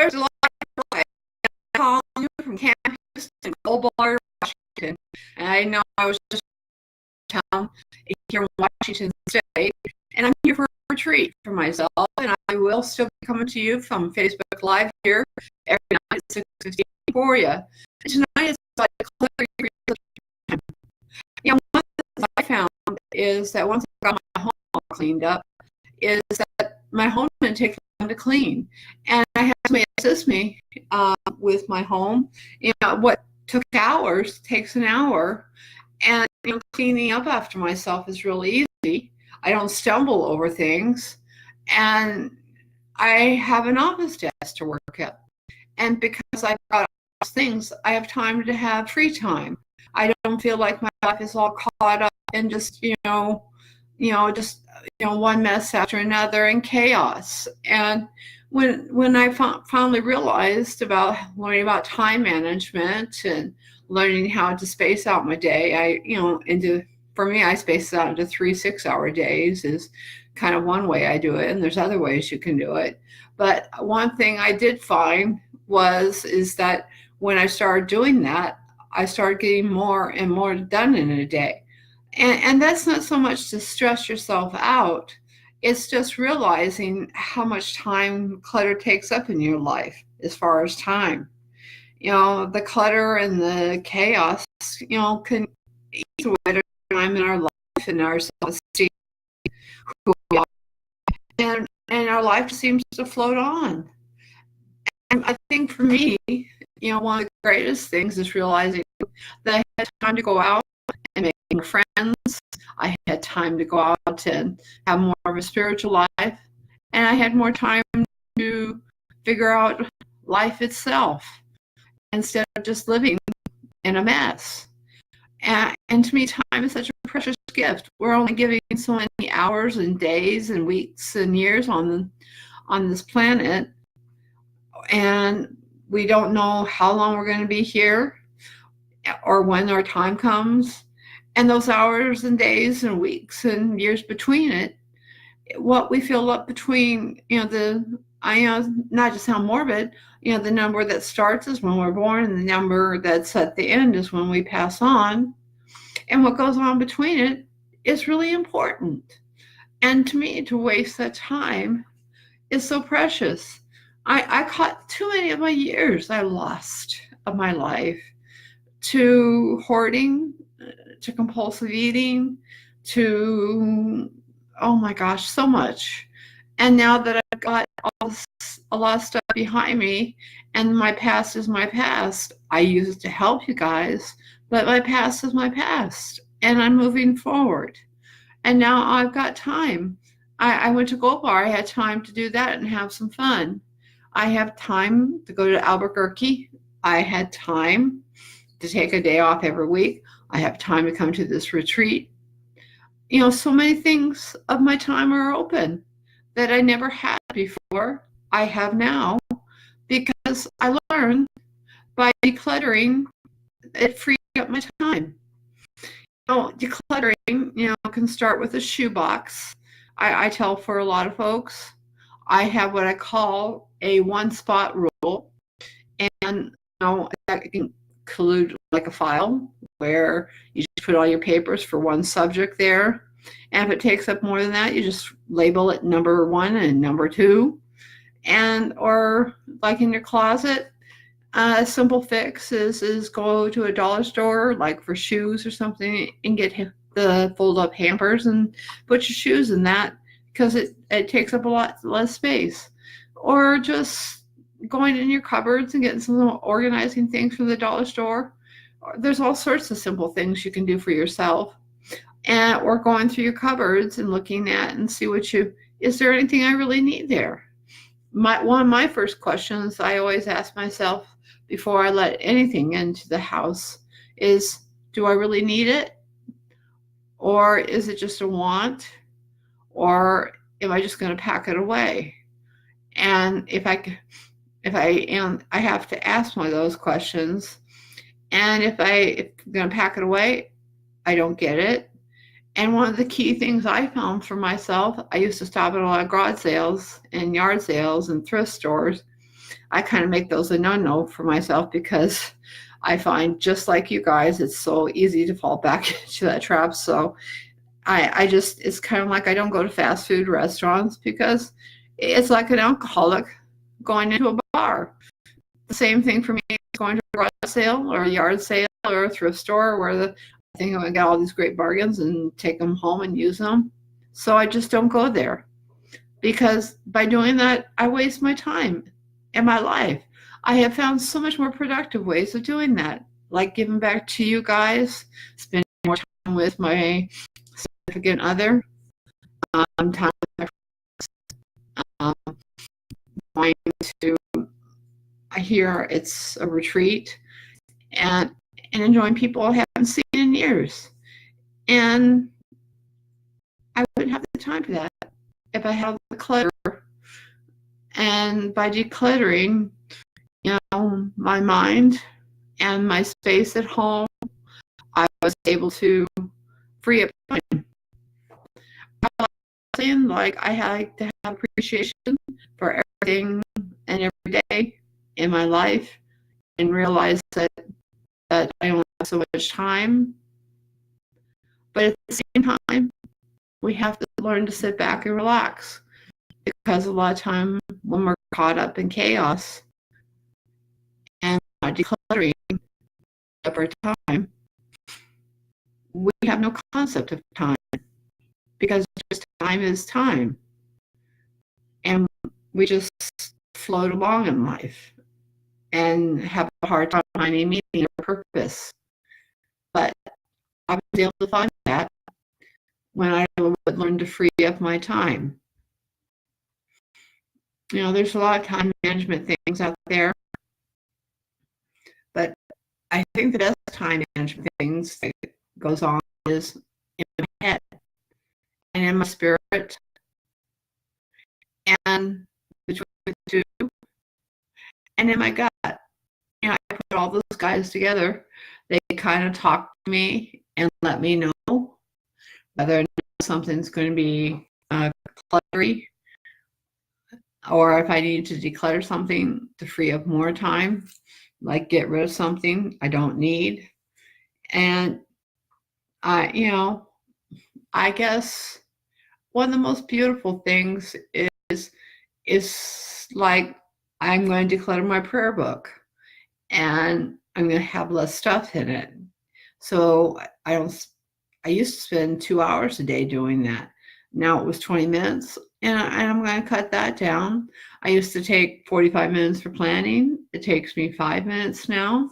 There's a lot of life. I'm calling you from campus in Goldwater, Washington. And I know I was just in town here in Washington State, and I'm here for a retreat for myself. And I will still be coming to you from Facebook Live here every night at 6:15 for you. And tonight it's like decluttering. You know, one thing I found is that once I got my home all cleaned up, is that my home didn't take long to clean, and I had somebody assist me with my home. You know, what took hours takes an hour, and you know, cleaning up after myself is really easy. I don't stumble over things, and I have an office desk to work at. And because I've got all those things, I have time to have free time. I don't feel like my life is all caught up in just, one mess after another and chaos. And when I finally realized about learning about time management and learning how to space out my day, for me, I space it out into 3 6-hour days is kind of one way I do it, and there's other ways you can do it. But one thing I did find is that when I started doing that, I started getting more and more done in a day. And that's not so much to stress yourself out. It's just realizing how much time clutter takes up in your life as far as time. You know, the clutter and the chaos, can eat away at time in our life and our self-esteem, who we are, and our life seems to float on. And I think for me, one of the greatest things is realizing that I had time to go out and make more friends. I had time to go out and have more of a spiritual life. And I had more time to figure out life itself instead of just living in a mess. And to me, time is such a precious gift. We're only giving so many hours and days and weeks and years on this planet. And we don't know how long we're going to be here or when our time comes. And those hours and days and weeks and years between it, what we fill up between, not to sound morbid, the number that starts is when we're born, and the number that's at the end is when we pass on. And what goes on between it is really important. And to me, to waste that time is so precious. I caught too many of my years I lost of my life to hoarding, to compulsive eating, to, oh my gosh, so much. And now that I've got a lot of stuff behind me and my past is my past, I use it to help you guys, but my past is my past and I'm moving forward. And now I've got time. I went to Gold Bar. I had time to do that and have some fun. I have time to go to Albuquerque. I had time to take a day off every week. I have time to come to this retreat. So many things of my time are open that I never had before. I have now because I learned by decluttering, it freed up my time. Decluttering, can start with a shoebox. I tell for a lot of folks, I have what I call a one-spot rule, and that can include like a file where you just put all your papers for one subject there, and if it takes up more than that, you just label it number 1 and number 2, or like in your closet, a simple fix is go to a dollar store, like for shoes or something, and get the fold-up hampers and put your shoes in that, because it takes up a lot less space. Or just going in your cupboards and getting some organizing things from the dollar store. There's all sorts of simple things you can do for yourself. Or going through your cupboards and looking at and see is there anything I really need there? One of my first questions I always ask myself before I let anything into the house is, do I really need it? Or is it just a want? Or am I just going to pack it away? And I have to ask one of those questions. And if I'm going to pack it away, I don't get it. And one of the key things I found for myself, I used to stop at a lot of garage sales and yard sales and thrift stores. I kind of make those a no-no for myself because I find, just like you guys, it's so easy to fall back into that trap. So I just, it's kind of like I don't go to fast food restaurants because it's like an alcoholic going into a bar. The same thing for me is going to a garage sale or a yard sale or a thrift store where I think I'm going to get all these great bargains and take them home and use them. So I just don't go there because by doing that, I waste my time and my life. I have found so much more productive ways of doing that, like giving back to you guys, spending more time with my significant other, time with my friends, going to, I hear it's a retreat, and enjoying people I haven't seen in years. And I wouldn't have the time for that if I had the clutter. And by decluttering, my mind and my space at home, I was able to free up time. I like I had to have appreciation for everything and every day in my life and realize that I only have so much time. But at the same time, we have to learn to sit back and relax because a lot of time when we're caught up in chaos and not decluttering up our time, we have no concept of time because just time is time. And we just float along in life and have a hard time finding meaning or purpose. But I was able to find that when I would learn to free up my time. There's a lot of time management things out there, but I think the best time management things that goes on is in my head and in my spirit and between the two and in my gut. I put all those guys together. They kind of talk to me and let me know whether something's going to be cluttery or if I need to declutter something to free up more time, like get rid of something I don't need. And I guess one of the most beautiful things is like I'm going to declutter my prayer book and I'm going to have less stuff in it. So I used to spend 2 hours a day doing that. Now it was 20 minutes and I'm going to cut that down. I used to take 45 minutes for planning. It takes me 5 minutes now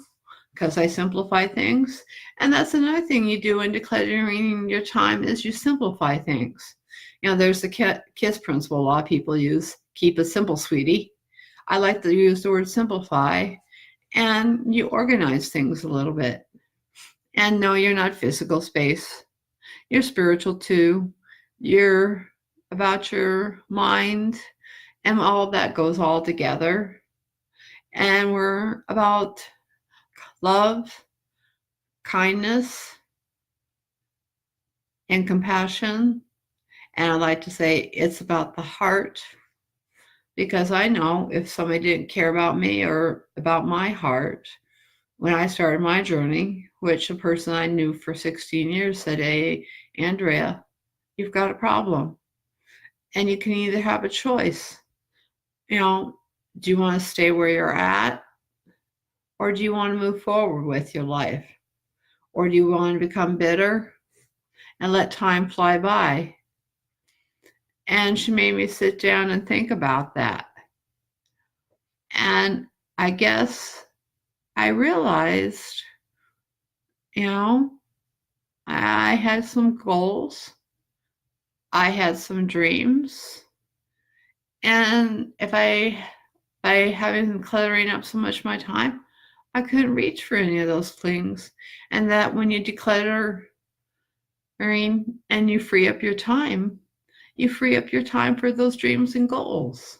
because I simplify things. And that's another thing you do in decluttering your time is you simplify things. There's the KISS principle a lot of people use, keep it simple, sweetie. I like to use the word simplify, and you organize things a little bit. And no, you're not physical space. You're spiritual too. You're about your mind, and all of that goes all together. And we're about love, kindness, and compassion. And I like to say it's about the heart, because I know if somebody didn't care about me or about my heart when I started my journey, which a person I knew for 16 years said, "Hey, Andrea, you've got a problem." And you can either have a choice. Do you want to stay where you're at? Or do you want to move forward with your life? Or do you want to become bitter and let time fly by? And she made me sit down and think about that. And I guess I realized, I had some goals. I had some dreams. And if by having cluttering up so much of my time, I couldn't reach for any of those things. And that when you declutter and you free up your time for those dreams and goals.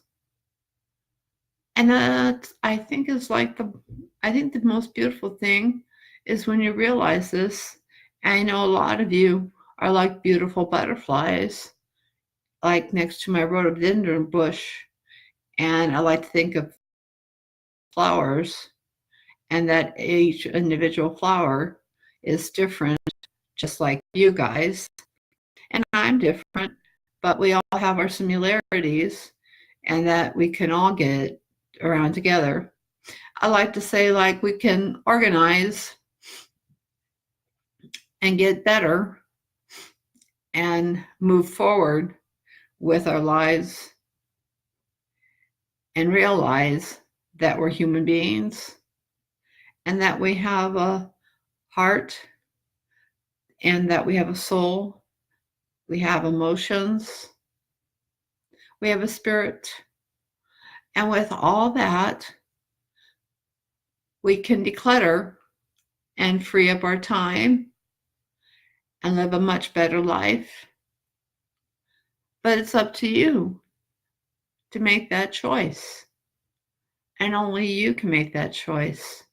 And that I think is the most beautiful thing is when you realize this. I know a lot of you are like beautiful butterflies, like next to my rhododendron bush. And I like to think of flowers, and that each individual flower is different, just like you guys. And I'm different, but we all have our similarities, and that we can all get around together. I like to say, like, we can organize and get better and move forward with our lives and realize that we're human beings and that we have a heart and that we have a soul, we have emotions, we have a spirit. And with all that, we can declutter and free up our time and live a much better life. But it's up to you to make that choice. And only you can make that choice.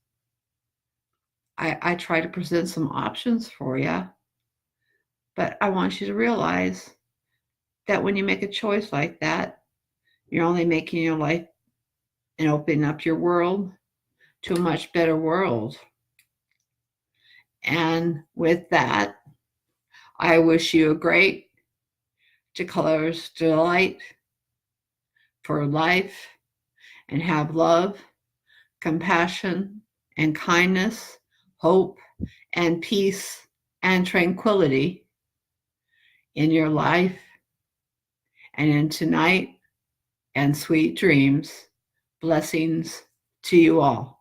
I try to present some options for you, but I want you to realize that when you make a choice like that, you're only making your life and opening up your world to a much better world. And with that, I wish you a great Declutter's Delight for life, and have love, compassion, and kindness, hope, and peace, and tranquility in your life and in tonight, and sweet dreams. Blessings to you all.